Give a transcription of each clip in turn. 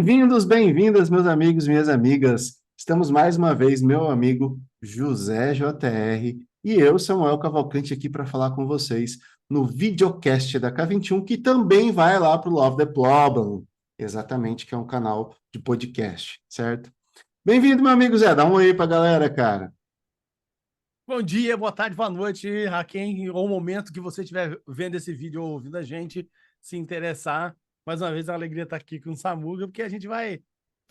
Bem-vindos, bem-vindas, meus amigos, minhas amigas. Estamos mais uma vez, meu amigo José JR e eu, Samuel Cavalcante, aqui para falar com vocês no videocast da K21, que também vai lá para o Love the Problem, exatamente, que é um canal de podcast, certo? Bem-vindo, meu amigo Zé, dá um oi para a galera, cara. Bom dia, boa tarde, boa noite a quem ou o momento que você estiver vendo esse vídeo ou ouvindo a gente se interessar. Mais uma vez, a alegria estar aqui com o Samuga, porque a gente vai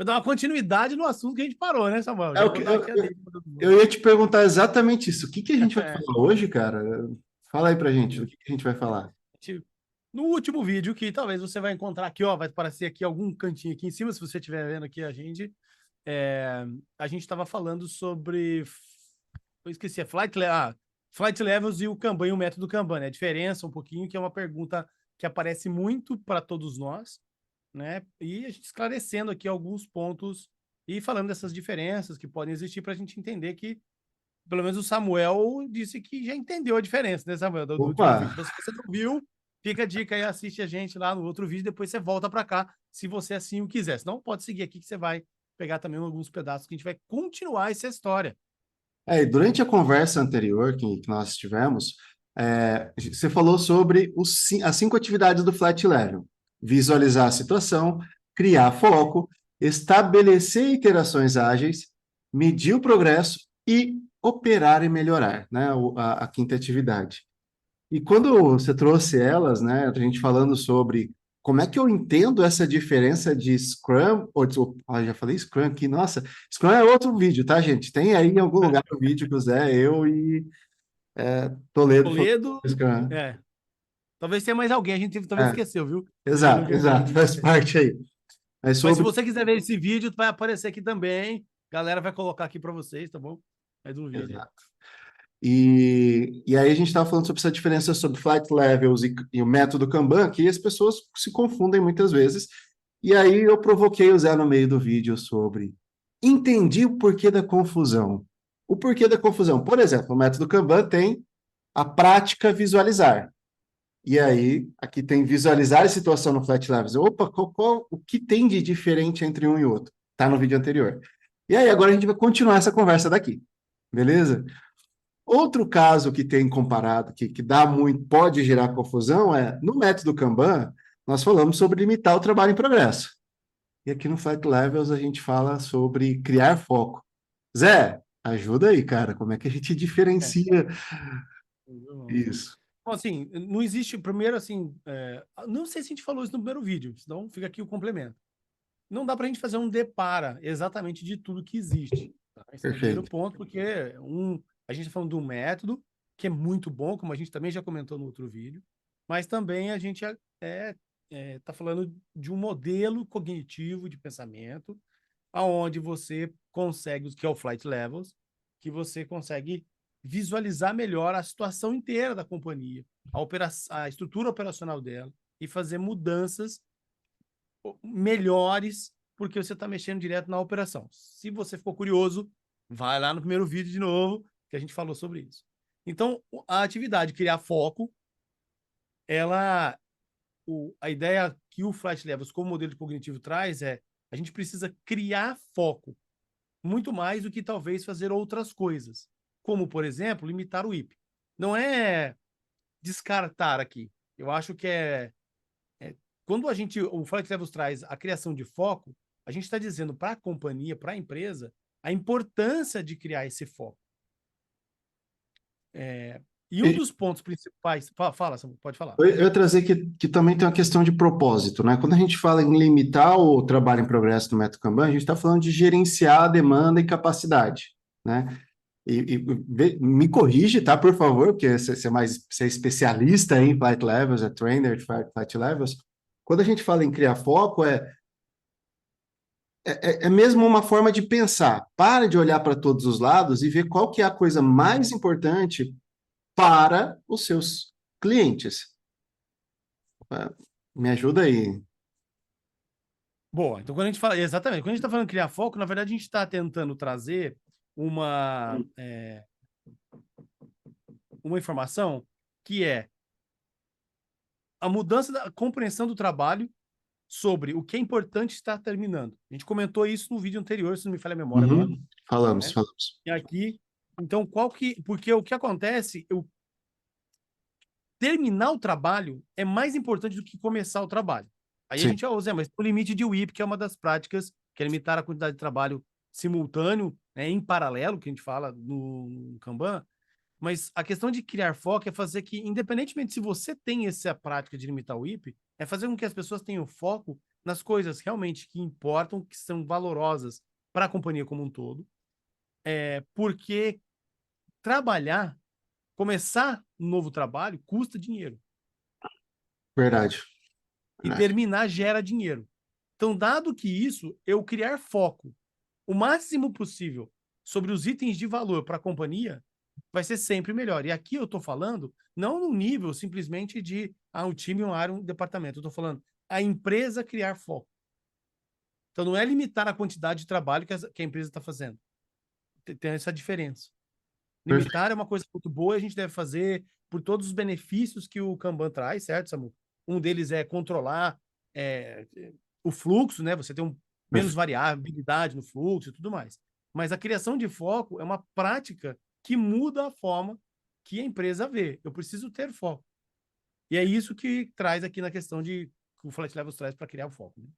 dar uma continuidade no assunto que a gente parou, né, Samuel? É Já o vou que, dar eu, aqui a eu, deixa pra todo eu mundo. ia te perguntar exatamente isso. O que que a gente vai É, falar hoje, cara? Fala aí pra gente, o que que a gente vai falar? no último vídeo, que talvez você vai encontrar aqui, ó, vai aparecer aqui algum cantinho aqui em cima, se você estiver vendo aqui a gente estava falando sobre. Eu esqueci, Flight Levels e o Kanban e o método Kanban, né? A diferença um pouquinho, que é uma pergunta que aparece muito para todos nós, né? E a gente esclarecendo aqui alguns pontos e falando dessas diferenças que podem existir para a gente entender que, pelo menos o Samuel disse que já entendeu a diferença, né, Samuel, do último vídeo. Opa! Então, se você não viu, fica a dica aí, assiste a gente lá no outro vídeo, depois você volta para cá, se você assim o quiser. Senão, pode seguir aqui que você vai pegar também alguns pedaços que a gente vai continuar essa história. E durante a conversa anterior que nós tivemos, você falou sobre as 5 atividades do Flat Level: visualizar a situação, criar foco, estabelecer iterações ágeis, medir o progresso e operar e melhorar, né? A quinta atividade. E quando você trouxe elas, né, a gente falando sobre como é que eu entendo essa diferença de Scrum, já falei Scrum aqui, nossa, Scrum é outro vídeo, tá, gente? Tem aí em algum lugar o vídeo que o Zé, eu e Toledo falando Toledo, sobre Scrum. é. Talvez tenha mais alguém, a gente talvez É, esqueceu, viu? A gente não exato, viu aqui. exato, faz parte aí. Mas Mas se sobre. você quiser ver esse vídeo, vai aparecer aqui também. A galera vai colocar aqui para vocês, tá bom? Mais um vídeo aí. Exato. E aí a gente estava falando sobre essa diferença sobre flight levels e o método Kanban, que as pessoas se confundem muitas vezes. E aí eu provoquei o Zé no meio do vídeo sobre entendi o porquê da confusão. O porquê da confusão. Por exemplo, o método Kanban tem a prática visualizar. E aí, aqui tem visualizar a situação no flight levels. Opa, o que tem de diferente entre um e outro? Tá no vídeo anterior. E aí, agora a gente vai continuar essa conversa daqui. Beleza? Outro caso que tem comparado, que dá muito, pode gerar confusão, é no método Kanban, nós falamos sobre limitar o trabalho em progresso. E aqui no Flight Levels a gente fala sobre criar foco. Zé, ajuda aí, cara. Como é que a gente É. diferencia isso? Bom, assim, não existe, primeiro, assim, não sei se a gente falou isso no primeiro vídeo, senão fica aqui o complemento. Não dá para a gente fazer um depara exatamente de tudo que existe. Tá? Esse é o primeiro Perfeito. ponto, porque a gente está falando de um método que é muito bom, como a gente também já comentou no outro vídeo, mas também a gente está falando de um modelo cognitivo de pensamento, aonde você consegue, que é o Flight Levels, que você consegue visualizar melhor a situação inteira da companhia, a estrutura operacional dela e fazer mudanças melhores, porque você está mexendo direto na operação. Se você ficou curioso, vai lá no primeiro vídeo de novo, que a gente falou sobre isso. Então, a atividade criar foco, ela, a ideia que o Flight Levels como modelo de cognitivo traz é a gente precisa criar foco, muito mais do que talvez fazer outras coisas, como, por exemplo, limitar o IP. Não é descartar aqui. Eu acho que quando o Flight Levels traz a criação de foco, a gente está dizendo para a companhia, para a empresa, a importância de criar esse foco. E um E dos pontos principais. Fala, pode falar. eu ia trazer que também tem uma questão de propósito, né? Quando a gente fala em limitar o trabalho em progresso no método Kanban, a gente está falando de gerenciar a demanda e capacidade, né? Me corrige, tá, por favor, porque você é especialista em flight levels, é trainer de flight levels. Quando a gente fala em criar foco, é mesmo uma forma de pensar. Para de olhar para todos os lados e ver qual que é a coisa mais importante para os seus clientes. É, Me ajuda aí. Boa, então quando a gente fala, exatamente, quando a gente está falando criar foco, na verdade a gente está tentando trazer uma informação que é a mudança da compreensão do trabalho sobre o que é importante estar terminando. A gente comentou isso no vídeo anterior, se não me falha a memória agora, Uhum. Falamos, né? falamos. E aqui, então, porque o que acontece, terminar o trabalho é mais importante do que começar o trabalho. Aí a Sim. gente usa, mas o limite de WIP, que é uma das práticas, que é limitar a quantidade de trabalho simultâneo, né, em paralelo, que a gente fala no Kanban, mas a questão de criar foco é fazer que, independentemente se você tem essa prática de limitar o IP, é fazer com que as pessoas tenham foco nas coisas realmente que importam, que são valorosas para a companhia como um todo. Porque trabalhar, começar um novo trabalho, custa dinheiro. Verdade. E Verdade. terminar gera dinheiro. Então, dado que isso, eu criar foco o máximo possível sobre os itens de valor para a companhia, vai ser sempre melhor. E aqui eu estou falando não no nível simplesmente de um time, uma área, um departamento. Eu estou falando a empresa criar foco. Então não é limitar a quantidade de trabalho que a empresa está fazendo. Tem essa diferença. Perfeito. Limitar é uma coisa muito boa e a gente deve fazer por todos os benefícios que o Kanban traz, certo, Samu? Um deles é controlar é, o fluxo, né? Você tem menos Perfeito. variabilidade no fluxo e tudo mais. Mas a criação de foco é uma prática que muda a forma que a empresa vê. Eu preciso ter foco. E é isso que traz aqui na questão de que o Flight Levels traz para criar o foco, né?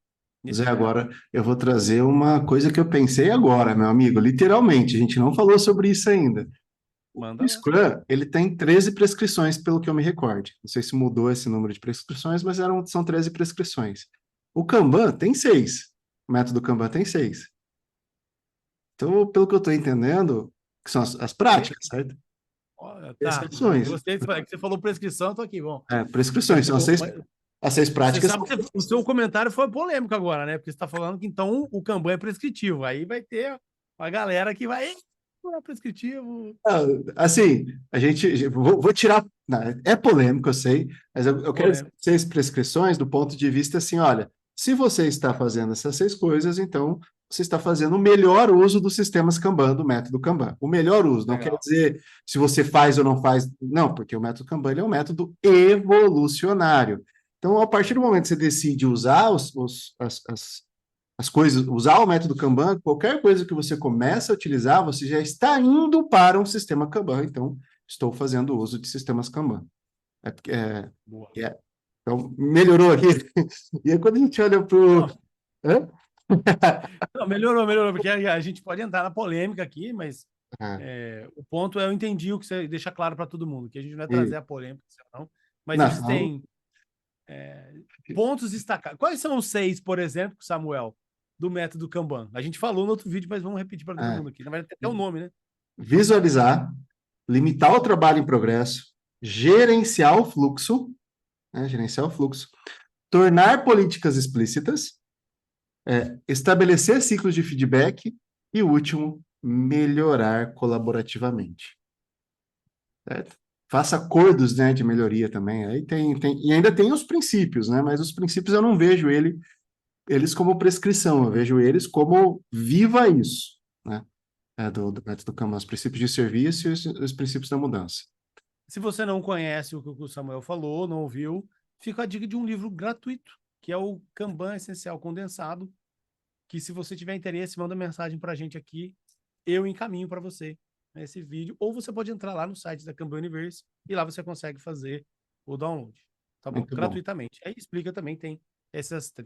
Nesse Zé, pilar. agora eu vou trazer uma coisa que eu pensei agora, meu amigo. Literalmente, a gente não falou sobre isso ainda. Manda O lá. Scrum, ele tem 13 prescrições, pelo que eu me recorde. Não sei se mudou esse número de prescrições, mas são 13 prescrições. O Kanban tem 6. O método Kanban tem 6. Então, pelo que eu estou entendendo, que são as práticas, certo? Olha, tá. Prescrições. Gostei que você falou prescrição, tô aqui, bom. Prescrições, Mas, são as seis você práticas. sabe que o seu comentário foi polêmico agora, né? Porque você está falando que então o Kanban é prescritivo. Aí vai ter a galera que vai. Não é prescritivo. Ah, assim, a gente. Vou tirar. Não, é polêmico, eu sei, mas eu quero dizer Polêmico. 6 prescrições do ponto de vista assim: olha, se você está fazendo essas 6 coisas, então você está fazendo o melhor uso dos sistemas Kanban, do método Kanban. O melhor uso, não quer Legal. dizer se você faz ou não faz, não, porque o método Kanban ele é um método evolucionário. Então, a partir do momento que você decide usar as coisas, usar o método Kanban, qualquer coisa que você começa a utilizar, você já está indo para um sistema Kanban. Então, estou fazendo uso de sistemas Kanban. É, Boa. então, melhorou aqui. E aí, quando a gente olha para o. Não, não, melhorou, porque a gente pode entrar na polêmica aqui, mas o ponto é, eu entendi o que você deixa claro para todo mundo, que a gente não vai trazer a polêmica, não, mas não, existem pontos destacados. Quais são os 6, por exemplo, Samuel, do método Kanban? A gente falou no outro vídeo, mas vamos repetir para todo é, mundo aqui. Na verdade, tem até o nome, né? visualizar, limitar o trabalho em progresso, gerenciar o fluxo, né, gerenciar o fluxo, tornar políticas explícitas, estabelecer ciclos de feedback e, o último, melhorar colaborativamente. Certo? Faça acordos, né, de melhoria também. Aí e ainda tem os princípios, né? Mas os princípios eu não vejo eles como prescrição, eu vejo eles como viva isso, né? Do método Kanban, os princípios de serviço e os princípios da mudança. Se você não conhece o que o Samuel falou, não ouviu, fica a dica de um livro gratuito, que é o Kanban Essencial Condensado, que se você tiver interesse, manda mensagem para a gente aqui, eu encaminho para você esse vídeo, ou você pode entrar lá no site da Kanban Universe e lá você consegue fazer o download, tá bom? Muito bom. Gratuitamente. Aí explica também, tem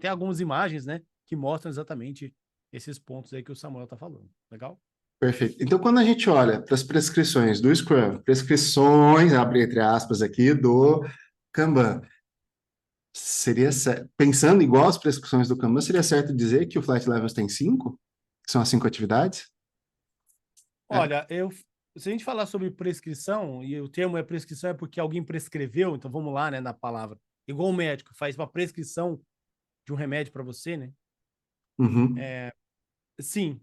algumas imagens, né, que mostram exatamente esses pontos aí que o Samuel tá falando. Legal? Perfeito. Então, quando a gente olha para as prescrições do Scrum, prescrições, abre entre aspas aqui, do Kanban, pensando igual as prescrições do Kanban, seria certo dizer que o Flight Levels tem 5? Que são as 5 atividades? É. Olha, se a gente falar sobre prescrição, e o termo é prescrição é porque alguém prescreveu, então vamos lá, né, na palavra. Igual o médico faz uma prescrição de um remédio para você, né? Uhum. Sim,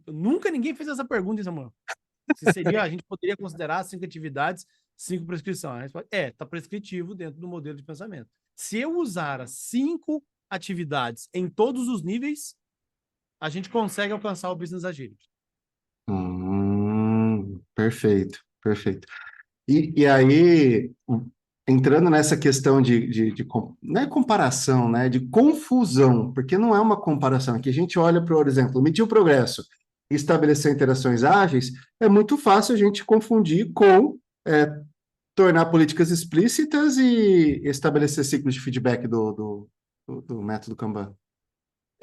nunca ninguém fez essa pergunta, Samuel. Se seria, a gente poderia considerar 5 atividades, 5 prescrições. A resposta tá prescritivo dentro do modelo de pensamento. Se eu usar as 5 atividades em todos os níveis, a gente consegue alcançar o Business Agility. Perfeito, perfeito. E aí, entrando nessa questão não é comparação, né? De confusão, porque não é uma comparação. Aqui a gente olha, por exemplo, medir o progresso e estabelecer interações ágeis, é muito fácil a gente confundir com tornar políticas explícitas e estabelecer ciclos de feedback do método Kanban.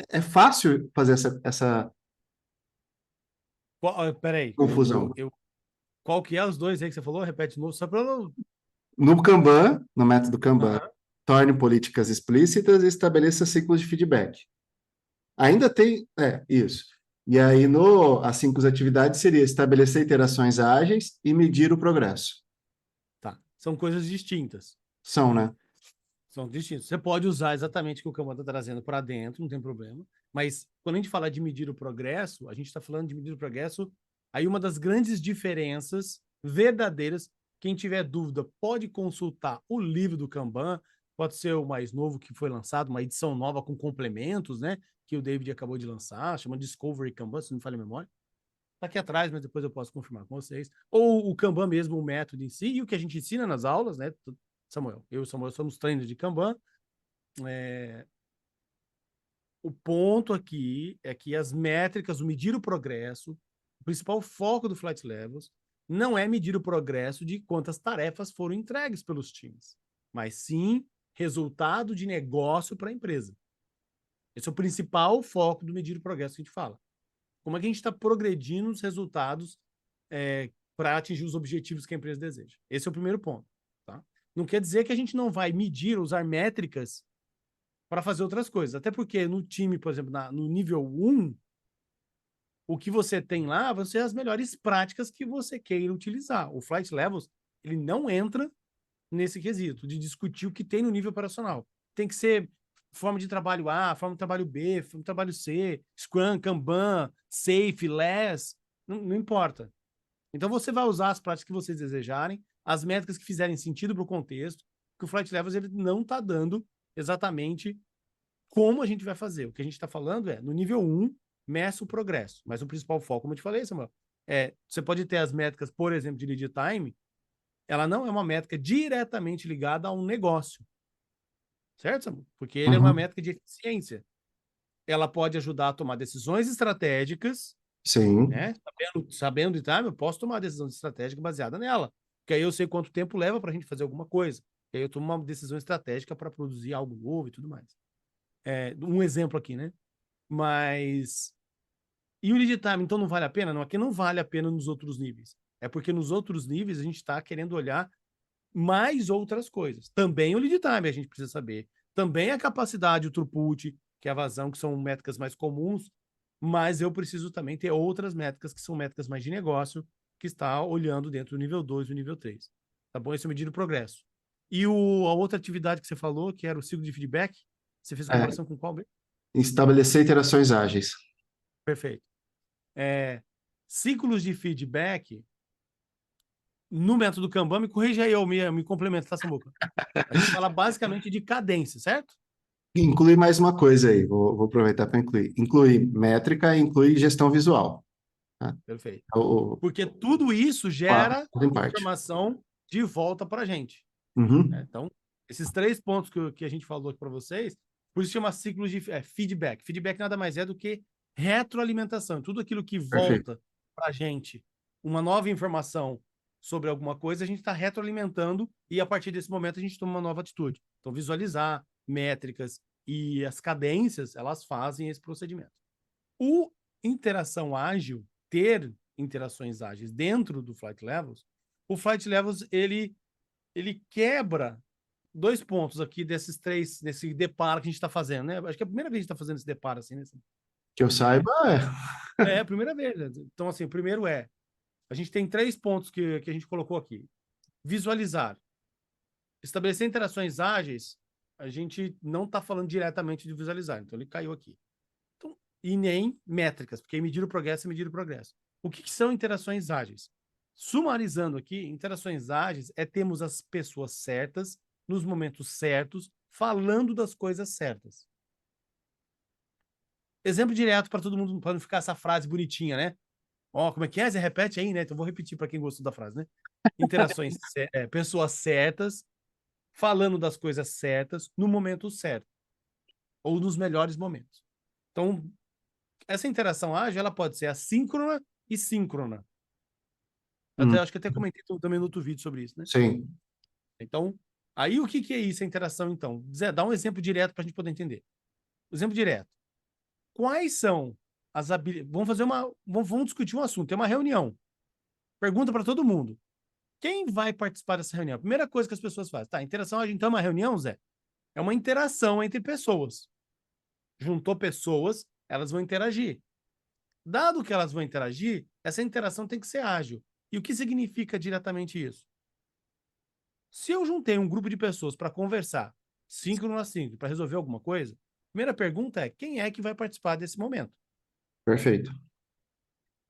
É fácil fazer essa Peraí, confusão. qual que é os dois aí que você falou? Repete de novo, só para eu... No Kanban, no método Kanban, Aham. torne políticas explícitas e estabeleça ciclos de feedback. Ainda tem, isso. E aí, as 5 atividades seria estabelecer interações ágeis e medir o progresso. Tá. São coisas distintas. São, né? São distintos. Você pode usar exatamente o que o Kanban está trazendo para dentro, não tem problema. Mas quando a gente fala de medir o progresso, a gente está falando de medir o progresso. Aí uma das grandes diferenças verdadeiras, quem tiver dúvida pode consultar o livro do Kanban, pode ser o mais novo que foi lançado, uma edição nova com complementos, né? Que o David acabou de lançar, chama Discovery Kanban, se não me falha a memória. Está aqui atrás, mas depois eu posso confirmar com vocês. Ou o Kanban mesmo, o método em si, e o que a gente ensina nas aulas, né? Samuel, eu e o Samuel somos trainers de Kanban. O ponto aqui é que as métricas, o medir o progresso, o principal foco do Flight Levels não é medir o progresso de quantas tarefas foram entregues pelos times, mas sim resultado de negócio para a empresa. Esse é o principal foco do medir o progresso que a gente fala. Como é que a gente está progredindo os resultados para atingir os objetivos que a empresa deseja? Esse é o primeiro ponto. Tá? Não quer dizer que a gente não vai medir, usar métricas para fazer outras coisas. Até porque no time, por exemplo, no nível 1, o que você tem lá vão ser as melhores práticas que você queira utilizar. O Flight Levels, ele não entra nesse quesito de discutir o que tem no nível operacional. Tem que ser forma de trabalho A, forma de trabalho B, forma de trabalho C, Scrum, Kanban, Safe, Less, não importa. Então você vai usar as práticas que vocês desejarem, as métricas que fizerem sentido para o contexto, que o Flight Levels ele não está dando exatamente como a gente vai fazer. O que a gente está falando é, no nível 1, meça o progresso. Mas o principal foco, como eu te falei, Samuel, você pode ter as métricas, por exemplo, de lead time, ela não é uma métrica diretamente ligada a um negócio. Certo, Samuel? Porque ele é uma Uhum. métrica de eficiência. Ela pode ajudar a tomar decisões estratégicas, Sim, né? Sabendo de time, eu posso tomar uma decisão estratégica baseada nela. Porque aí eu sei quanto tempo leva para a gente fazer alguma coisa. E aí eu tomo uma decisão estratégica para produzir algo novo e tudo mais. Um exemplo aqui, né? Mas. E o lead time, então não vale a pena? Não, aqui não vale a pena nos outros níveis. É porque nos outros níveis a gente está querendo olhar mais outras coisas. Também o lead time a gente precisa saber. Também a capacidade, o throughput, que é a vazão, que são métricas mais comuns, mas eu preciso também ter outras métricas que são métricas mais de negócio, que está olhando dentro do nível 2 e do nível 3. Tá bom? Esse é o medir o progresso. E a outra atividade que você falou, que era o ciclo de feedback, você fez é, comparação com qual? estabelecer interações ágeis. Perfeito. Ciclos de feedback no método Kanban, me corrija aí, eu me complemento, tá, Samuca? A gente fala basicamente de cadência, certo? Inclui mais uma coisa aí, vou aproveitar para incluir. Inclui métrica e inclui gestão visual. Tá? Perfeito. O Porque tudo isso quatro, gera em parte. informação de volta para a gente. Né? Uhum. Então, esses 3 pontos que a gente falou aqui para vocês, por isso chama ciclos de feedback. Feedback nada mais é do que retroalimentação. Tudo aquilo que Perfeito. volta para a gente, uma nova informação sobre alguma coisa, a gente está retroalimentando e a partir desse momento a gente toma uma nova atitude. Então, visualizar métricas e as cadências, elas fazem esse procedimento. O interação ágil, ter interações ágeis dentro do Flight Levels, o Flight Levels, ele quebra 2 pontos aqui desses 3, nesse deparo que a gente está fazendo, né? Acho que é a primeira vez que a gente está fazendo esse deparo assim, né? Que eu saiba, É a primeira vez. Né? Então, assim, o primeiro a gente tem 3 pontos que a gente colocou aqui. Visualizar. Estabelecer interações ágeis, a gente não está falando diretamente de visualizar, então ele caiu aqui. Então, e nem métricas, porque medir o progresso é medir o progresso. O que são interações ágeis? Sumarizando aqui, interações ágeis é termos as pessoas certas, nos momentos certos, falando das coisas certas. Exemplo direto para todo mundo, para não ficar essa frase bonitinha, né? Ó, como é que é? Você repete aí, né? Então vou repetir para quem gostou da frase, né? Interações, pessoas certas, falando das coisas certas no momento certo, ou nos melhores momentos. Então, essa interação ágil, ela pode ser assíncrona e síncrona. Hum, Acho que até comentei também no outro vídeo sobre isso, né? sim. Então, aí o que é isso, a interação, então? Zé, dá um exemplo direto para a gente poder entender. Exemplo direto. Quais são as habilidades... Vamos discutir um assunto. Tem uma reunião. Pergunta para todo mundo. Quem vai participar dessa reunião? A primeira coisa que as pessoas fazem. Tá, interação ágil, então, é uma reunião, Zé? É uma interação entre pessoas. Juntou pessoas, elas vão interagir. Dado que elas vão interagir, essa interação tem que ser ágil. E o que significa diretamente isso? Se eu juntei um grupo de pessoas para conversar, síncrono a síncrono, para resolver alguma coisa, a primeira pergunta é: quem é que vai participar desse momento? Perfeito.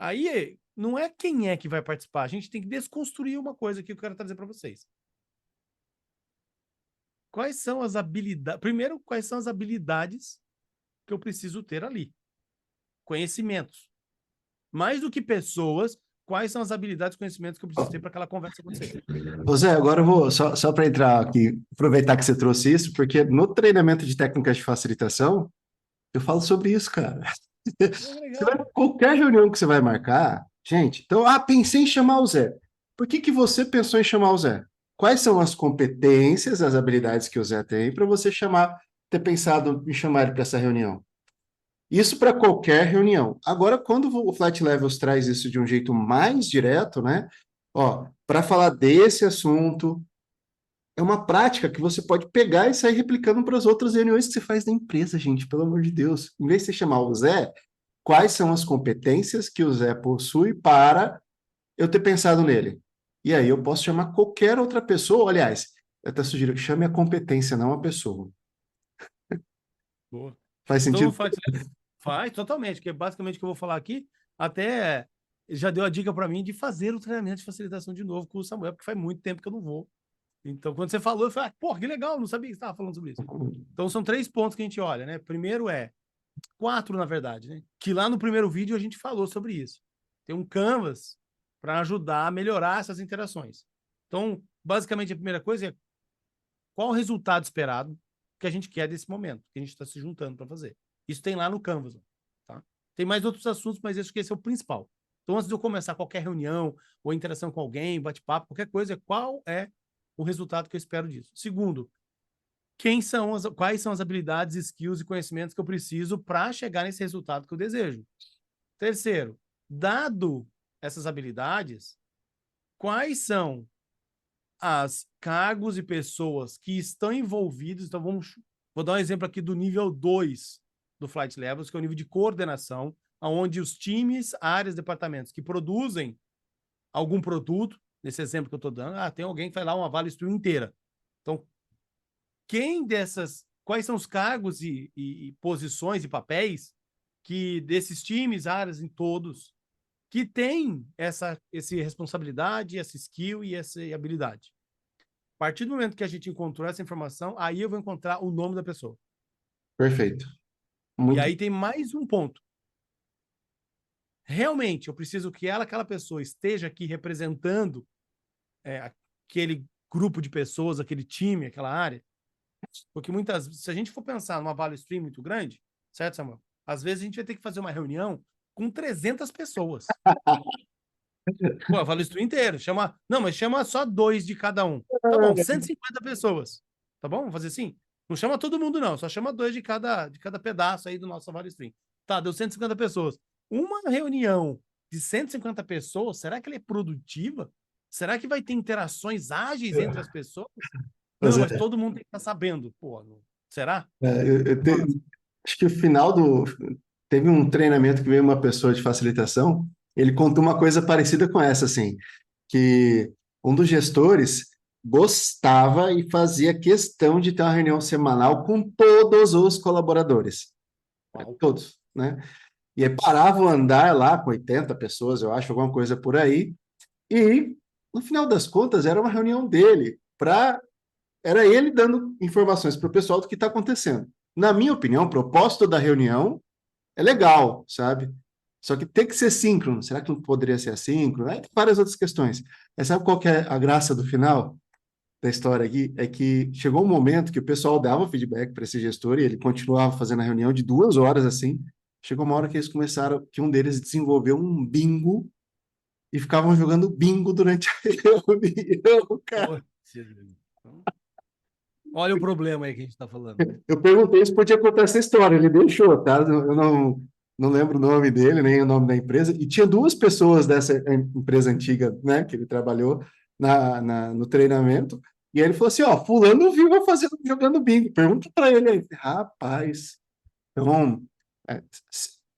Aí não é quem é que vai participar, a gente tem que desconstruir uma coisa que eu quero trazer para vocês. Quais são as habilidades? Primeiro, quais são as habilidades que eu preciso ter ali? Conhecimentos. Mais do que pessoas, quais são as habilidades e conhecimentos que eu preciso ter para aquela conversa acontecer? Ô Zé, agora eu vou, só para entrar aqui, aproveitar que você trouxe isso, porque no treinamento de técnicas de facilitação, eu falo sobre isso, cara. É Você vai, legal. qualquer reunião que você vai marcar, gente, então, pensei em chamar o Zé. Por que que você pensou em chamar o Zé? Quais são as competências, as habilidades que o Zé tem para você chamar, ter pensado em chamar ele para essa reunião? Isso para qualquer reunião. Agora, quando o Flight Levels traz isso de um jeito mais direto, né? Ó, para falar desse assunto, é uma prática que você pode pegar e sair replicando para as outras reuniões que você faz da empresa, gente, pelo amor de Deus. Em vez de você chamar o Zé, quais são as competências que o Zé possui para eu ter pensado nele? E aí eu posso chamar qualquer outra pessoa, aliás, eu até sugiro que chame a competência, não a pessoa. Boa. Faz Então, sentido? faz totalmente, que é basicamente o que eu vou falar aqui. Até já deu a dica para mim de fazer o treinamento de facilitação de novo com o Samuel, porque faz muito tempo que eu não vou. Então, quando você falou, eu falei, pô, que legal, não sabia que você estava falando sobre isso. Então, são 3 pontos que a gente olha, né? Primeiro 4, na verdade, né? Que lá no primeiro vídeo a gente falou sobre isso. Tem um canvas para ajudar a melhorar essas interações. Então, basicamente, a primeira coisa é qual o resultado esperado que a gente quer desse momento, que a gente está se juntando para fazer. Isso tem lá no Canvas, tá? Tem mais outros assuntos, mas acho que esse é o principal. Então, antes de eu começar qualquer reunião ou interação com alguém, bate-papo, qualquer coisa, qual é o resultado que eu espero disso? Segundo, quais são as habilidades, skills e conhecimentos que eu preciso para chegar nesse resultado que eu desejo? Terceiro, dado essas habilidades, quais são as cargos e pessoas que estão envolvidos. Então, vou dar um exemplo aqui do nível 2 do Flight Levels, que é o nível de coordenação, onde os times, áreas, departamentos que produzem algum produto, nesse exemplo que eu estou dando, tem alguém que vai lá uma Vale Stream inteira. Então, quais são os cargos e posições e papéis que desses times, áreas, em todos, que tem essa responsabilidade, essa skill e essa habilidade? A partir do momento que a gente encontrou essa informação, aí eu vou encontrar o nome da pessoa. Perfeito. E Muito. aí tem mais um ponto. Realmente, eu preciso que aquela pessoa esteja aqui representando aquele grupo de pessoas, aquele time, aquela área. Porque se a gente for pensar numa value stream muito grande, certo, Samuel? Às vezes a gente vai ter que fazer uma reunião com 300 pessoas. Pô, a value stream inteiro. Não, mas chama só 2 de cada um. Tá bom, 150 pessoas. Tá bom? Vamos fazer assim? Não chama todo mundo, não. Só chama 2 de cada pedaço aí do nosso value stream. Tá, deu 150 pessoas. Uma reunião de 150 pessoas, será que ela é produtiva? Será que vai ter interações ágeis entre as pessoas? Mas Não, mas todo mundo tem que estar sabendo. Pô, será? acho que o final do. Teve um treinamento que veio uma pessoa de facilitação, ele contou uma coisa parecida com essa, assim, que um dos gestores gostava e fazia questão de ter uma reunião semanal com todos os colaboradores, Uau. todos, né? E aí parava o andar lá com 80 pessoas, eu acho, alguma coisa por aí, e no final das contas era uma reunião dele, era ele dando informações para o pessoal do que está acontecendo. Na minha opinião, o propósito da reunião é legal, sabe? Só que tem que ser síncrono. Será que não poderia ser assíncrono? Várias outras questões. Mas sabe qual que é a graça do final? da história aqui é que chegou um momento que o pessoal dava feedback para esse gestor e ele continuava fazendo a reunião de 2 horas assim. Chegou uma hora que eles começaram, que um deles desenvolveu um bingo e ficavam jogando bingo durante a reunião, cara. Pô, então, olha o problema aí que a gente está falando. Eu perguntei se podia contar essa história, ele deixou, tá? Eu não lembro o nome dele, nem o nome da empresa, e tinha duas pessoas dessa empresa antiga, né, que ele trabalhou no treinamento, e aí ele falou assim, ó, fulano viu eu fazendo, jogando bingo, pergunta para ele aí. Rapaz, então, é,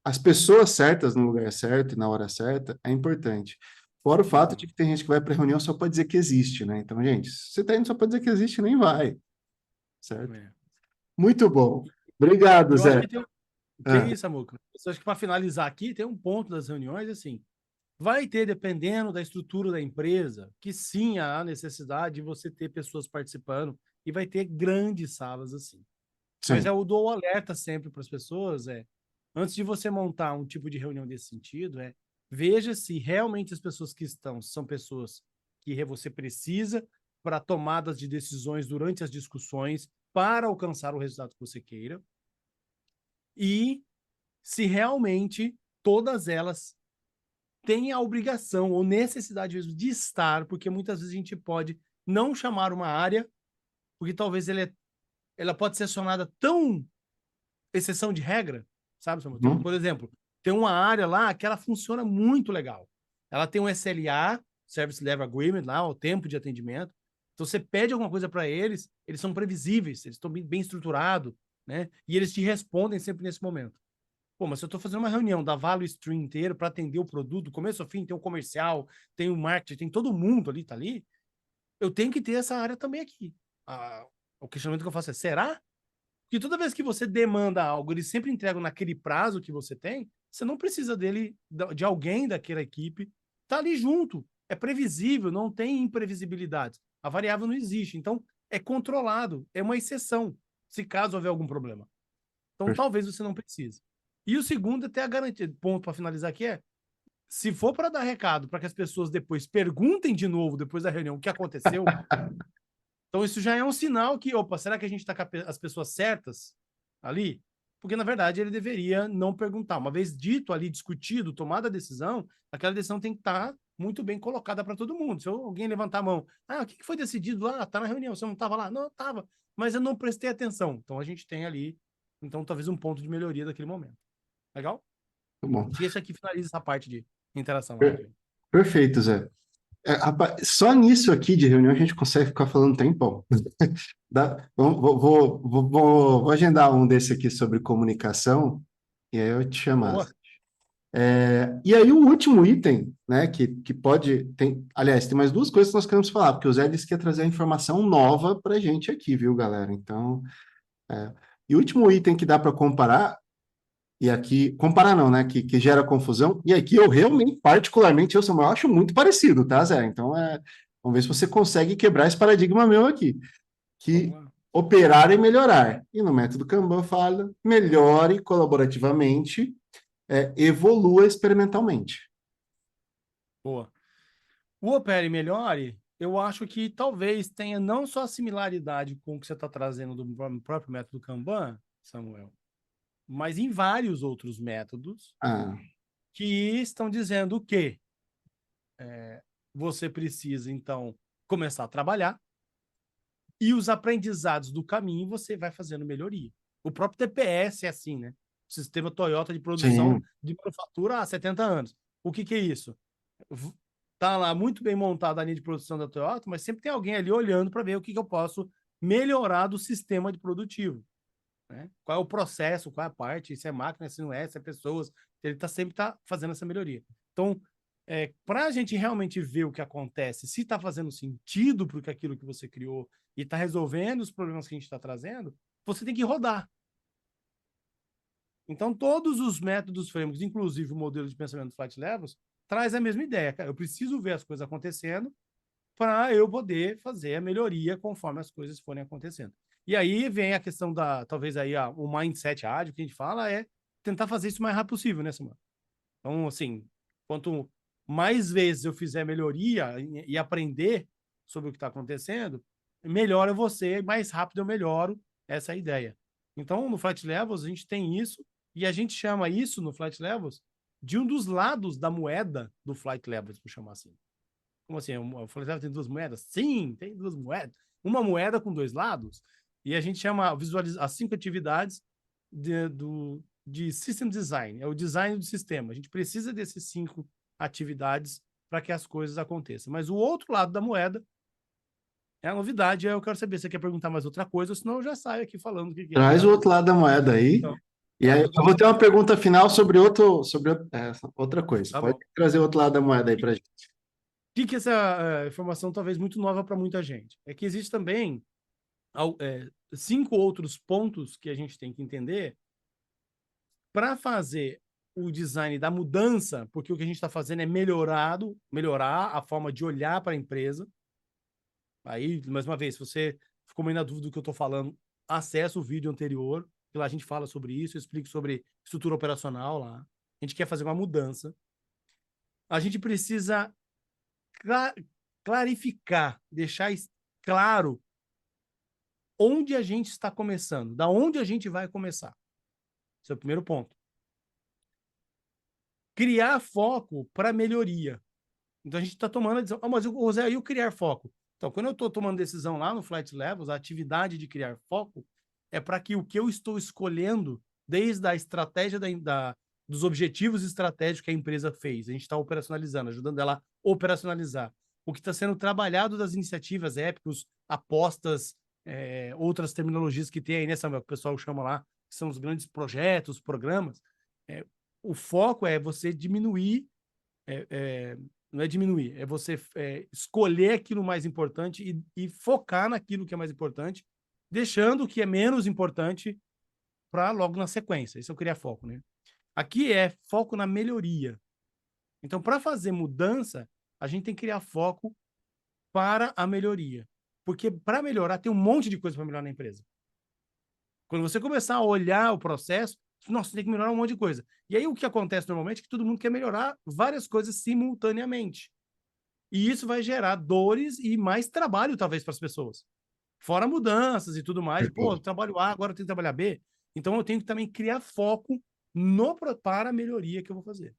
as pessoas certas no lugar certo e na hora certa é importante. Fora o fato de que tem gente que vai para reunião só para dizer que existe, né? Então, gente, se você está indo só para dizer que existe, nem vai, certo? É. Muito bom. Obrigado, Eu acho Zé. que tem. Que Ah, isso, Samuca? Eu acho que para finalizar aqui, tem um ponto das reuniões, assim. Vai ter, dependendo da estrutura da empresa, que sim há necessidade de você ter pessoas participando e vai ter grandes salas assim. Mas sim. eu dou o alerta sempre para as pessoas, antes de você montar um tipo de reunião desse sentido, veja se realmente as pessoas que estão são pessoas que você precisa para tomadas de decisões durante as discussões para alcançar o resultado que você queira e se realmente todas elas têm a obrigação ou necessidade mesmo de estar, porque muitas vezes a gente pode não chamar uma área, porque talvez ela pode ser acionada tão exceção de regra, sabe, Samuel? Então, Uhum. por exemplo, tem uma área lá que ela funciona muito legal. Ela tem um SLA, Service Level Agreement, lá, o tempo de atendimento. Então, você pede alguma coisa para eles, eles são previsíveis, eles estão bem estruturados, né? E eles te respondem sempre nesse momento. Pô, mas se eu estou fazendo uma reunião da Value Stream inteiro para atender o produto, do começo ao fim, tem o comercial, tem o marketing, tem todo mundo ali, tá ali, eu tenho que ter essa área também aqui. O questionamento que eu faço é, será? Porque toda vez que você demanda algo, eles sempre entregam naquele prazo que você tem, você não precisa de alguém daquela equipe, tá ali junto. É previsível, não tem imprevisibilidade. A variável não existe. Então, é controlado, é uma exceção, se caso houver algum problema. Então, talvez você não precise. E o segundo é ter a garantia. Ponto para finalizar aqui se for para dar recado para que as pessoas depois perguntem de novo, depois da reunião, o que aconteceu, então isso já é um sinal que, opa, será que a gente está com as pessoas certas ali? Porque, na verdade, ele deveria não perguntar. Uma vez dito ali, discutido, tomada a decisão, aquela decisão tem que estar muito bem colocada para todo mundo. Se alguém levantar a mão, o que foi decidido lá? Tá na reunião, você não estava lá? Não, estava, mas eu não prestei atenção. Então a gente tem ali, então talvez um ponto de melhoria daquele momento. Legal? Tá bom. Acho que isso aqui finaliza essa parte de interação na Per- rádio. Perfeito, Zé. Rapaz, só nisso aqui de reunião a gente consegue ficar falando tempão. Vou agendar um desse aqui sobre comunicação e aí eu te chamar. Boa. E aí o último item, né, que pode... aliás, tem mais duas coisas que nós queremos falar, porque o Zé disse que ia trazer informação nova para a gente aqui, viu, galera? Então, e o último item que dá para comparar, e aqui, comparar não, né, que gera confusão, e aqui eu realmente, particularmente, Samuel, acho muito parecido, tá, Zé? Então, vamos ver se você consegue quebrar esse paradigma meu aqui, Vamos que lá. operar e melhorar. E no método Kanban fala, melhore colaborativamente, evolua experimentalmente. Boa. O Opere Melhore, eu acho que talvez tenha não só a similaridade com o que você está trazendo do próprio método Kanban, Samuel, mas em vários outros métodos Ah, que estão dizendo que você precisa, então, começar a trabalhar e os aprendizados do caminho você vai fazendo melhoria. O próprio TPS é assim, né? O sistema Toyota de produção sim, de manufatura há 70 anos. O que é isso? Tá lá muito bem montada a linha de produção da Toyota, mas sempre tem alguém ali olhando para ver o que eu posso melhorar do sistema de produtivo. Né? Qual é o processo, qual é a parte, se é máquina, se não é, se é pessoas. Ele sempre tá fazendo essa melhoria. Então, para a gente realmente ver o que acontece, se está fazendo sentido para aquilo que você criou e está resolvendo os problemas que a gente está trazendo, você tem que rodar. Então, todos os métodos frameworks, inclusive o modelo de pensamento Flight Levels, traz a mesma ideia. Cara. Eu preciso ver as coisas acontecendo para eu poder fazer a melhoria conforme as coisas forem acontecendo. E aí vem a questão talvez aí, o mindset ágil que a gente fala tentar fazer isso o mais rápido possível, né, Simão? Então, assim, quanto mais vezes eu fizer melhoria e aprender sobre o que está acontecendo, melhor é você, mais rápido eu melhoro, essa é a ideia. Então, no Flight Levels, a gente tem isso, e a gente chama isso, no Flight Levels, de um dos lados da moeda do Flight Levels, por chamar assim. Como assim? O Flight Levels tem duas moedas? Sim, tem duas moedas. Uma moeda com dois lados, e a gente chama as 5 atividades de System Design, é o design do sistema. A gente precisa desses 5 atividades para que as coisas aconteçam. Mas o outro lado da moeda é a novidade, eu quero saber se você quer perguntar mais outra coisa, senão eu já saio aqui falando o que é. Traz o outro lado da moeda aí. Então, E aí eu vou ter uma pergunta final sobre outra coisa. tá Pode bom. trazer o outro lado da moeda aí para gente. O que essa informação talvez muito nova para muita gente? É que existe também 5 outros pontos que a gente tem que entender para fazer o design da mudança, porque o que a gente está fazendo é melhorar a forma de olhar para a empresa. Aí, mais uma vez, se você ficou meio na dúvida do que eu estou falando, acessa o vídeo anterior, que lá a gente fala sobre isso, eu explico sobre estrutura operacional lá. A gente quer fazer uma mudança. A gente precisa clarificar, deixar claro onde a gente está começando, da onde a gente vai começar. Esse é o primeiro ponto. Criar foco para melhoria. Então a gente está tomando a decisão. Ah, mas José, e o criar foco? Então, quando eu estou tomando decisão lá no Flight Levels, a atividade de criar foco é para que o que eu estou escolhendo, desde a estratégia dos objetivos estratégicos que a empresa fez, a gente está operacionalizando, ajudando ela a operacionalizar. O que está sendo trabalhado das iniciativas épicos, apostas, outras terminologias que tem aí, né, Samuel, que o pessoal chama lá, que são os grandes projetos, programas. O foco é você diminuir não é diminuir, é você escolher aquilo mais importante e focar naquilo que é mais importante, deixando o que é menos importante para logo na sequência. Isso eu queria foco, né? Aqui é foco na melhoria. Então, para fazer mudança, a gente tem que criar foco para a melhoria. Porque para melhorar, tem um monte de coisa para melhorar na empresa. Quando você começar a olhar o processo, nossa, tem que melhorar um monte de coisa. E aí o que acontece normalmente é que todo mundo quer melhorar várias coisas simultaneamente. E isso vai gerar dores e mais trabalho, talvez, para as pessoas. Fora mudanças e tudo mais. Pô, eu trabalho A, agora eu tenho que trabalhar B. Então, eu tenho que também criar foco para a melhoria que eu vou fazer.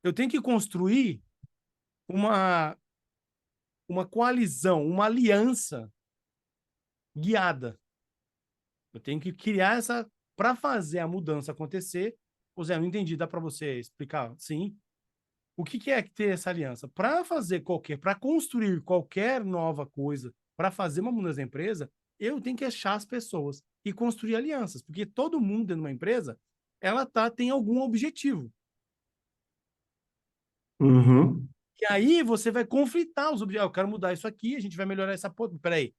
Eu tenho que construir uma coalizão, uma aliança guiada. Eu tenho que criar essa para fazer a mudança acontecer. Ô Zé, não entendi, dá para você explicar? Sim. O que é ter essa aliança? Para construir qualquer nova coisa, para fazer uma mudança na empresa, eu tenho que achar as pessoas e construir alianças, porque todo mundo dentro de uma empresa, tem algum objetivo. Uhum. E aí você vai conflitar os objetivos. Eu quero mudar isso aqui, a gente vai melhorar essa. Peraí,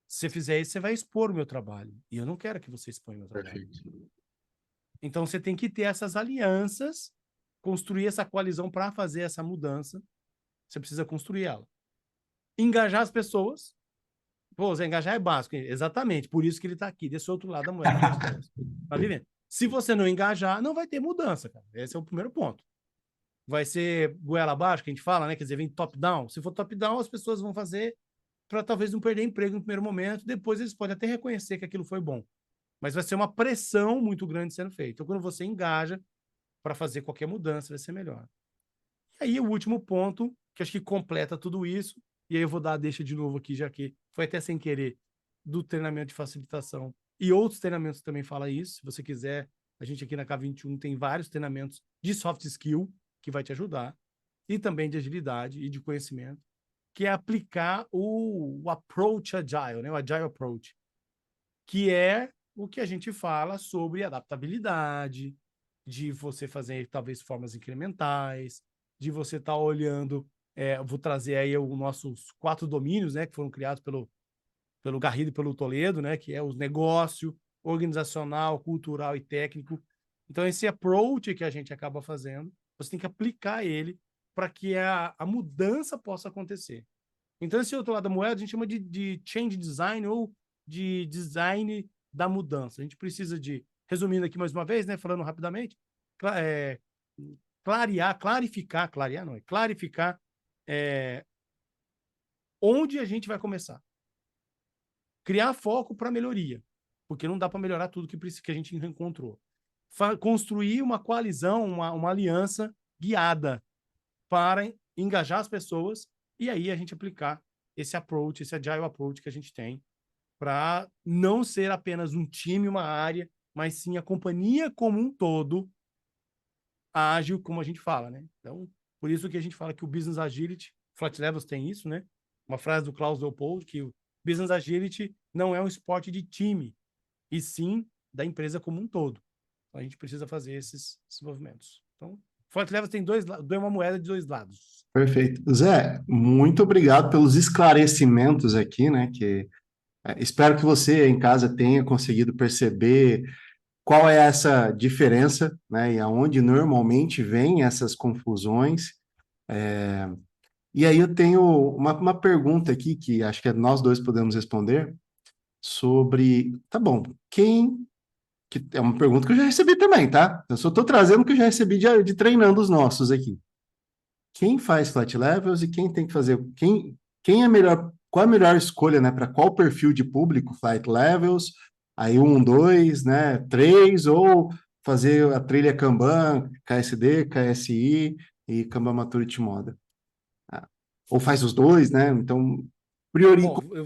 se você fizer isso, você vai expor o meu trabalho. E eu não quero que você exponha o meu trabalho. Perfeito. Então você tem que ter essas alianças, construir essa coalizão para fazer essa mudança. Você precisa construir ela. Engajar as pessoas. Pô, Zé, engajar é básico. Exatamente. Por isso que ele está aqui, desse outro lado da moeda. Tá vivendo? Se você não engajar, não vai ter mudança, cara. Esse é o primeiro ponto. Vai ser goela abaixo, que a gente fala, né? Quer dizer, vem top-down. Se for top-down, as pessoas vão fazer para talvez não perder emprego no primeiro momento. Depois eles podem até reconhecer que aquilo foi bom. Mas vai ser uma pressão muito grande sendo feita. Então, quando você engaja para fazer qualquer mudança, vai ser melhor. E aí, o último ponto, que acho que completa tudo isso, e aí eu vou dar a deixa de novo aqui, já que foi até sem querer, do treinamento de facilitação. E outros treinamentos também falam isso. Se você quiser, a gente aqui na K21 tem vários treinamentos de soft skill que vai te ajudar, e também de agilidade e de conhecimento, que é aplicar o approach agile, né? O agile approach, que é o que a gente fala sobre adaptabilidade, de você fazer talvez formas incrementais, de você estar olhando, vou trazer aí os nossos 4 domínios, né, que foram criados pelo Garrido e pelo Toledo, né, que é os negócio, organizacional, cultural e técnico. Então, esse approach que a gente acaba fazendo, você tem que aplicar ele para que a mudança possa acontecer. Então, esse outro lado da moeda a gente chama de change design ou de design da mudança. A gente precisa de, resumindo aqui mais uma vez, né, falando rapidamente, clarificar onde a gente vai começar. criar foco para melhoria, porque não dá para melhorar tudo que a gente encontrou. Construir uma coalizão, uma aliança guiada para engajar as pessoas e aí a gente aplicar esse approach, esse agile approach que a gente tem para não ser apenas um time, uma área, mas sim a companhia como um todo ágil, como a gente fala, né? Então, por isso que a gente fala que o Business Agility, Flat Levels tem isso, né? Uma frase do Klaus Leopold, que o Business Agility não é um esporte de time, e sim da empresa como um todo. Então, a gente precisa fazer esses movimentos. Então, Flat Levels tem uma moeda de dois lados. Perfeito. Zé, muito obrigado pelos esclarecimentos aqui, né? Espero que você em casa tenha conseguido perceber qual é essa diferença, né? E aonde normalmente vêm essas confusões. E aí eu tenho uma pergunta aqui que acho que nós dois podemos responder sobre, tá bom, que é uma pergunta que eu já recebi também, tá? Eu só estou trazendo o que eu já recebi de treinando os nossos aqui. Quem faz flat levels e quem tem que fazer, quem é melhor, qual é a melhor escolha, né, para qual perfil de público, flat levels, aí 2, né, 3, ou fazer a trilha Kanban, KSD, KSI e Kanban Maturity Model. Ah, ou faz os dois, né? Então,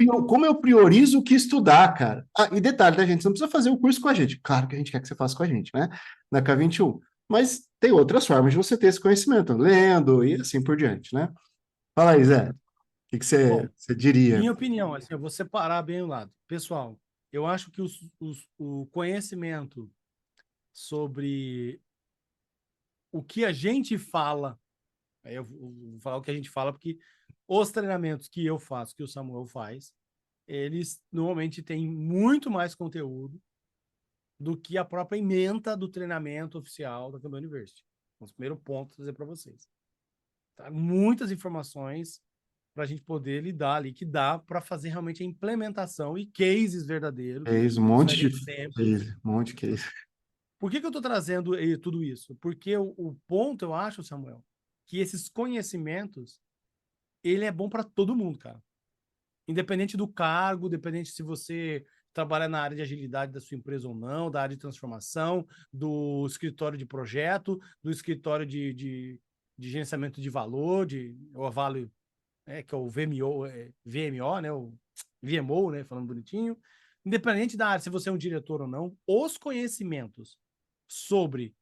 Bom, como eu priorizo o que estudar, cara? Ah, e detalhe, né, gente? Você não precisa fazer o curso com a gente. Claro que a gente quer que você faça com a gente, né? Na K21. Mas tem outras formas de você ter esse conhecimento, lendo e assim por diante, né? Fala aí, Zé. O que bom, você diria? minha opinião, assim, eu vou separar bem o lado. Pessoal, eu acho que o conhecimento sobre o que a gente fala, aí eu vou falar o que a gente fala, porque os treinamentos que eu faço, que o Samuel faz, eles normalmente têm muito mais conteúdo do que a própria ementa do treinamento oficial da Kanban University. Então, o primeiro ponto a dizer para vocês. Tá? Muitas informações para a gente poder lidar ali, que dá para fazer realmente a implementação e cases verdadeiros. É isso, um Você monte vai ver de exemplos. case, um monte de case. Por que eu estou trazendo tudo isso? Porque o ponto, eu acho, Samuel, que esses conhecimentos, ele é bom para todo mundo, cara. Independente do cargo, independente se você trabalha na área de agilidade da sua empresa ou não, da área de transformação, do escritório de projeto, do escritório de gerenciamento de valor, o Vale, que é o VMO, né, o VMO, né, falando bonitinho. Independente da área, se você é um diretor ou não, os conhecimentos sobre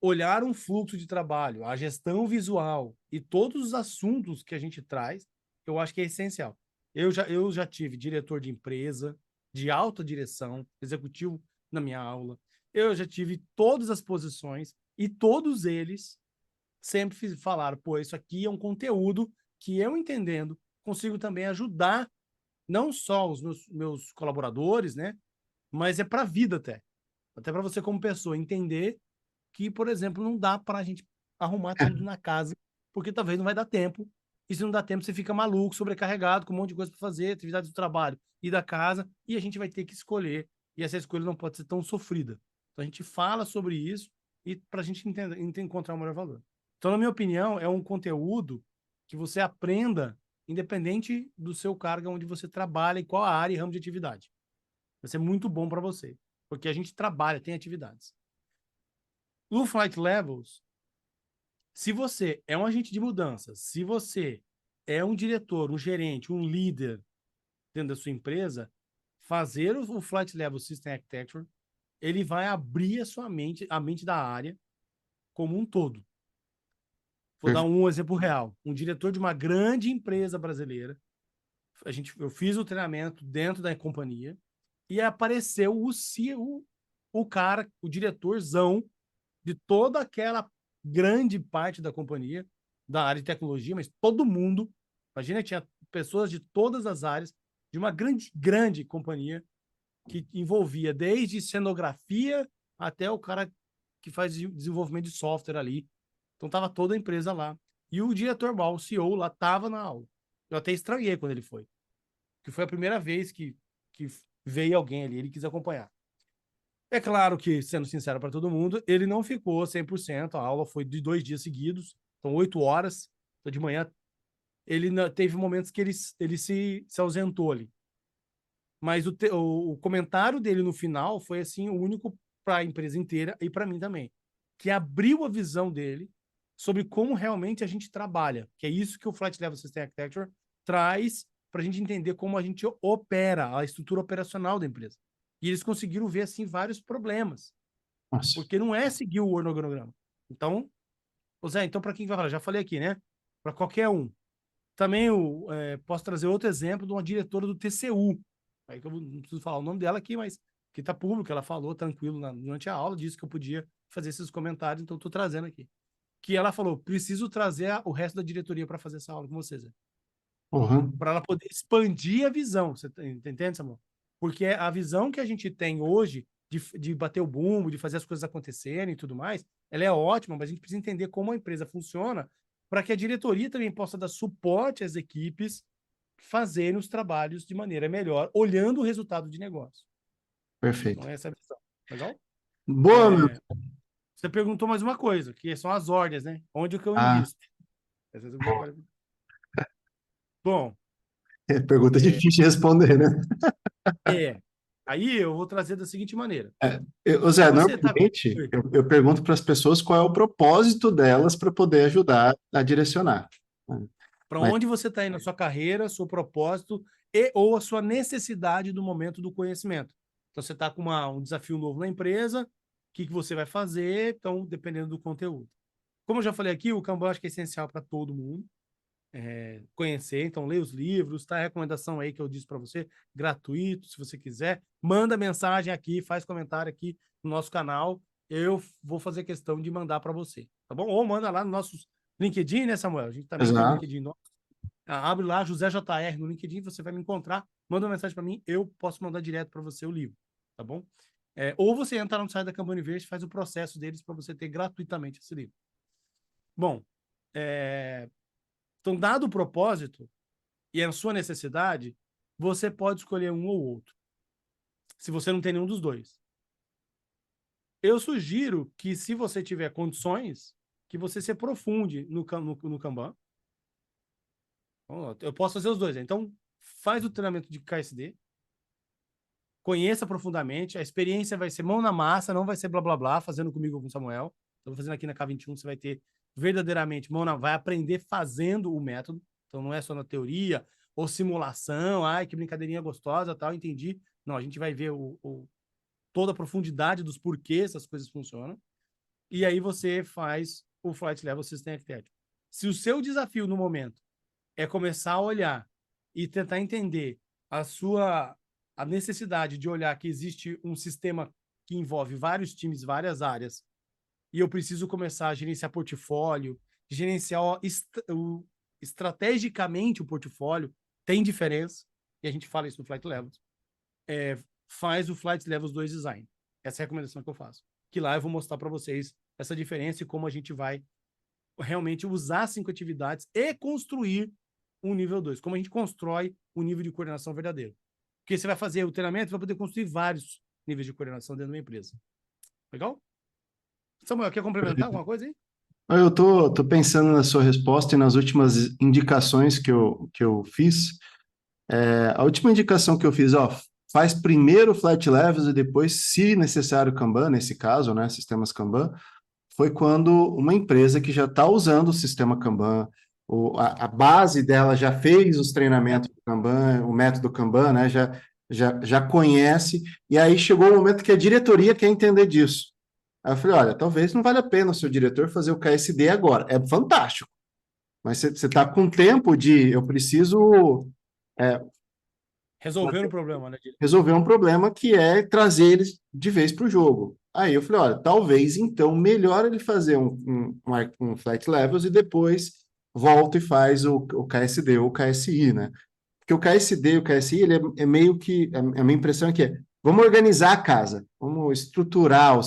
olhar um fluxo de trabalho, a gestão visual e todos os assuntos que a gente traz, eu acho que é essencial. Eu já tive diretor de empresa, de alta direção, executivo na minha aula. Eu já tive todas as posições e todos eles sempre falaram, pô, isso aqui é um conteúdo que eu entendendo consigo também ajudar não só os meus colaboradores, né, mas é para a vida até para você como pessoa entender que, por exemplo, não dá para a gente arrumar tudo na casa, porque talvez não vai dar tempo. E se não dá tempo, você fica maluco, sobrecarregado, com um monte de coisa para fazer, atividades do trabalho e da casa, e a gente vai ter que escolher. E essa escolha não pode ser tão sofrida. Então a gente fala sobre isso e para a gente encontrar o melhor valor. Então, na minha opinião, é um conteúdo que você aprenda independente do seu cargo, onde você trabalha e qual a área e ramo de atividade. Vai ser muito bom para você, porque a gente trabalha, tem atividades. O Flight Levels, se você é um agente de mudança, se você é um diretor, um gerente, um líder dentro da sua empresa, fazer o Flight Level System Architecture, ele vai abrir a sua mente, a mente da área como um todo. Vou dar um exemplo real. Um diretor de uma grande empresa brasileira, eu fiz o treinamento dentro da companhia e apareceu o CEO, o cara, o diretorzão de toda aquela grande parte da companhia, da área de tecnologia, mas todo mundo, imagina, tinha pessoas de todas as áreas, de uma grande, grande companhia, que envolvia desde cenografia até o cara que faz desenvolvimento de software ali. Então estava toda a empresa lá. E o diretor o CEO lá, estava na aula. Eu até estranhei quando ele foi. Que foi a primeira vez que veio alguém ali, ele quis acompanhar. É claro que, sendo sincero para todo mundo, ele não ficou 100%. A aula foi de 2 dias seguidos, então 8 horas. Então, de manhã, ele teve momentos que ele se ausentou ali. Mas o comentário dele no final foi assim o único para a empresa inteira e para mim também, que abriu a visão dele sobre como realmente a gente trabalha, que é isso que o Flight Level System Architecture traz para a gente entender como a gente opera, a estrutura operacional da empresa. E eles conseguiram ver assim vários problemas, Nossa. porque não é seguir o organograma. Então, Zé, então para quem vai falar? Já falei aqui, né? Para qualquer um. Também posso trazer outro exemplo de uma diretora do TCU. Aí que eu não preciso falar o nome dela aqui, mas que está público, ela falou tranquilo durante a aula, disse que eu podia fazer esses comentários, então estou trazendo aqui. Que ela falou: preciso trazer o resto da diretoria para fazer essa aula com vocês, Uhum. para ela poder expandir a visão. Você entende, Samuel? Porque a visão que a gente tem hoje de bater o bumbo, de fazer as coisas acontecerem e tudo mais, ela é ótima, mas a gente precisa entender como a empresa funciona para que a diretoria também possa dar suporte às equipes fazerem os trabalhos de maneira melhor, olhando o resultado de negócio. Perfeito. Então, essa é a visão. Legal? Boa, meu. É, você perguntou mais uma coisa, que são as ordens, né? Onde que eu Ah, invisto? Bom, é pergunta é, difícil de responder, né? é. Aí eu vou trazer da seguinte maneira. Se Zé, você tá. normalmente eu pergunto para as pessoas qual é o propósito delas para poder ajudar a direcionar. Para Mas, onde você está indo na sua carreira, seu propósito e ou a sua necessidade do momento do conhecimento. Então, você está com um desafio novo na empresa, o que você vai fazer? Então, dependendo do conteúdo. Como eu já falei aqui, o Kanban acho que é essencial para todo mundo conhecer. Então, leia os livros, tá? A recomendação aí que eu disse para você, gratuito, se você quiser. Manda mensagem aqui, faz comentário aqui no nosso canal. Eu vou fazer questão de mandar para você, tá bom? Ou manda lá no nosso LinkedIn, né, Samuel? A gente também tem um exato. LinkedIn nosso. Abre lá, José JR no LinkedIn, você vai me encontrar. Manda uma mensagem para mim, eu posso mandar direto para você o livro, tá bom? Ou você entra no site da Kanban Universe e faz o processo deles para você ter gratuitamente esse livro. Bom, então, dado o propósito e a sua necessidade, você pode escolher um ou outro, se você não tem nenhum dos dois. Eu sugiro que, se você tiver condições, que você se aprofunde no Kanban. Eu posso fazer os dois. Então, faz o treinamento de KSD, conheça profundamente, a experiência vai ser mão na massa, não vai ser blá blá blá, fazendo comigo com o Samuel. Estou fazendo aqui na K21, você vai ter verdadeiramente vai aprender fazendo o método. Então não é só na teoria ou simulação, ai, que brincadeirinha gostosa, tal, entendi. Não, a gente vai ver toda a profundidade dos porquês essas coisas funcionam. E aí você faz o Flight Level System Architecture. Se o seu desafio no momento é começar a olhar e tentar entender a necessidade de olhar que existe um sistema que envolve vários times, várias áreas, e eu preciso começar a gerenciar portfólio, gerenciar estrategicamente o portfólio, tem diferença, e a gente fala isso no Flight Levels, faz o Flight Levels 2 Design. Essa é a recomendação que eu faço. Que lá eu vou mostrar para vocês essa diferença e como a gente vai realmente usar 5 atividades e construir um nível 2. Como a gente constrói um nível de coordenação verdadeiro. Porque você vai fazer o treinamento, vai poder construir vários níveis de coordenação dentro da empresa. Legal? Samuel, quer complementar alguma coisa aí? Eu tô pensando na sua resposta e nas últimas indicações que eu fiz. A última indicação que eu fiz, ó, faz primeiro Flight Levels e depois, se necessário, Kanban, nesse caso, né, sistemas Kanban, foi quando uma empresa que já está usando o sistema Kanban, a base dela já fez os treinamentos do Kanban, o método Kanban, né, já conhece, e aí chegou o momento que a diretoria quer entender disso. Aí eu falei, olha, talvez não valha a pena o seu diretor fazer o KSD agora. É fantástico, mas você está com tempo eu preciso é, Resolvendo o problema, né? resolver um problema que é trazer eles de vez para o jogo. Aí eu falei, olha, talvez então melhor ele fazer um Flight Levels e depois volta e faz o KSD ou o KSI, né? Porque o KSD e o KSI, ele é meio que, a minha impressão é que vamos organizar a casa, vamos estruturar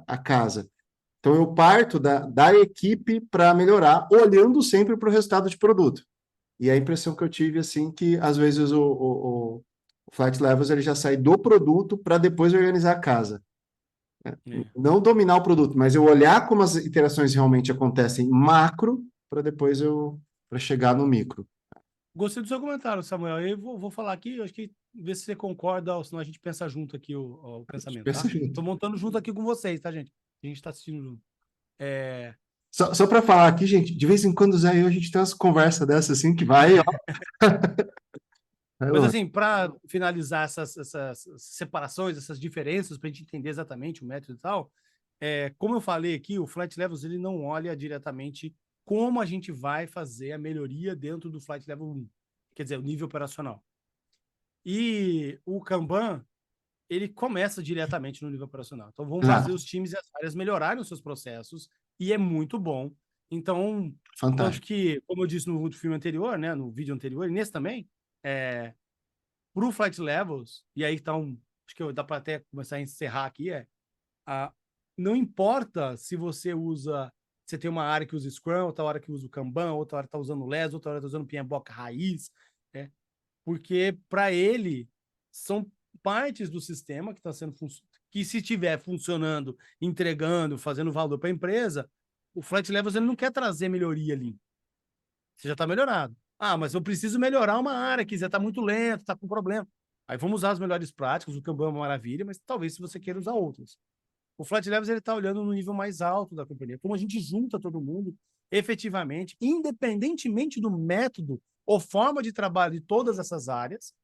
a casa. Então eu parto da equipe para melhorar, olhando sempre para o resultado de produto. E a impressão que eu tive, assim, que às vezes o Flight Levels ele já sai do produto para depois organizar a casa. É. Não dominar o produto, mas eu olhar como as interações realmente acontecem macro para depois para chegar no micro. Gostei do seu comentário, Samuel. Eu vou falar aqui, acho que ver se você concorda, ou senão a gente pensa junto aqui o pensamento, tá? Pensa junto. Tô montando junto aqui com vocês, tá, gente? A gente tá assistindo junto. É... Só para falar aqui, gente, de vez em quando o Zé e eu, a gente tem umas conversas dessas assim que vai, ó. Vai Mas longe. assim, para finalizar essas separações, essas diferenças, para a gente entender exatamente o método e tal, como eu falei aqui, o Flight Levels ele não olha diretamente como a gente vai fazer a melhoria dentro do Flight Level 1, quer dizer, o nível operacional. E o Kanban, ele começa diretamente no nível operacional. Então, vamos fazer Exato. os times e as áreas melhorarem os seus processos, e é muito bom. Então, tanto Fantástico. que, como eu disse no filme anterior, né, no vídeo anterior, e nesse também, para o Flight Levels, e aí então, acho que dá para até começar a encerrar aqui, a, não importa se você usa, você tem uma área que usa Scrum, outra hora que usa o Kanban, outra hora está usando o LES, outra hora está usando o PMBOK raiz, né? Porque para ele são partes do sistema que está sendo que se estiver funcionando, entregando, fazendo valor para a empresa, o Flight Levels ele não quer trazer melhoria ali. Você já está melhorado. Ah, mas eu preciso melhorar uma área que já está muito lento, está com problema. Aí vamos usar as melhores práticas, o Kanban é uma maravilha, mas talvez se você queira usar outras. O Flight Levels ele está olhando no nível mais alto da companhia, como a gente junta todo mundo efetivamente, independentemente do método ou forma de trabalho de todas essas áreas,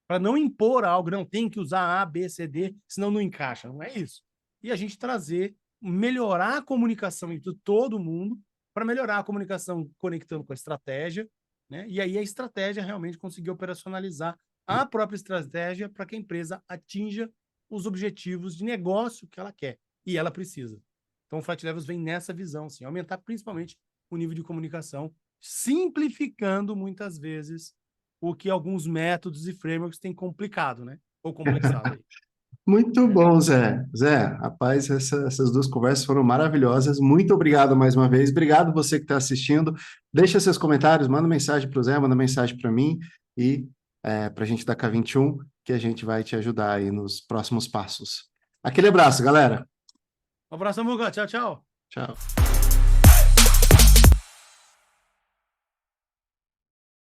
para não impor algo, não tem que usar A, B, C, D, senão não encaixa. Não é isso. E a gente trazer, melhorar a comunicação entre todo mundo, para melhorar a comunicação conectando com a estratégia, né? E aí a estratégia realmente conseguir operacionalizar a própria estratégia para que a empresa atinja os objetivos de negócio que ela quer e ela precisa. Então o Flight Levels vem nessa visão, assim, aumentar principalmente o nível de comunicação, simplificando muitas vezes o que alguns métodos e frameworks têm complicado, né? Ou complexado aí. Muito Né? bom, Zé. Zé, rapaz, essas duas conversas foram maravilhosas. Muito obrigado mais uma vez. Obrigado você que está assistindo. Deixa seus comentários, manda mensagem para o Zé, manda mensagem para mim e para a gente da K21, que a gente vai te ajudar aí nos próximos passos. Aquele abraço, galera. Um abraço, Muga. Tchau, tchau. Tchau.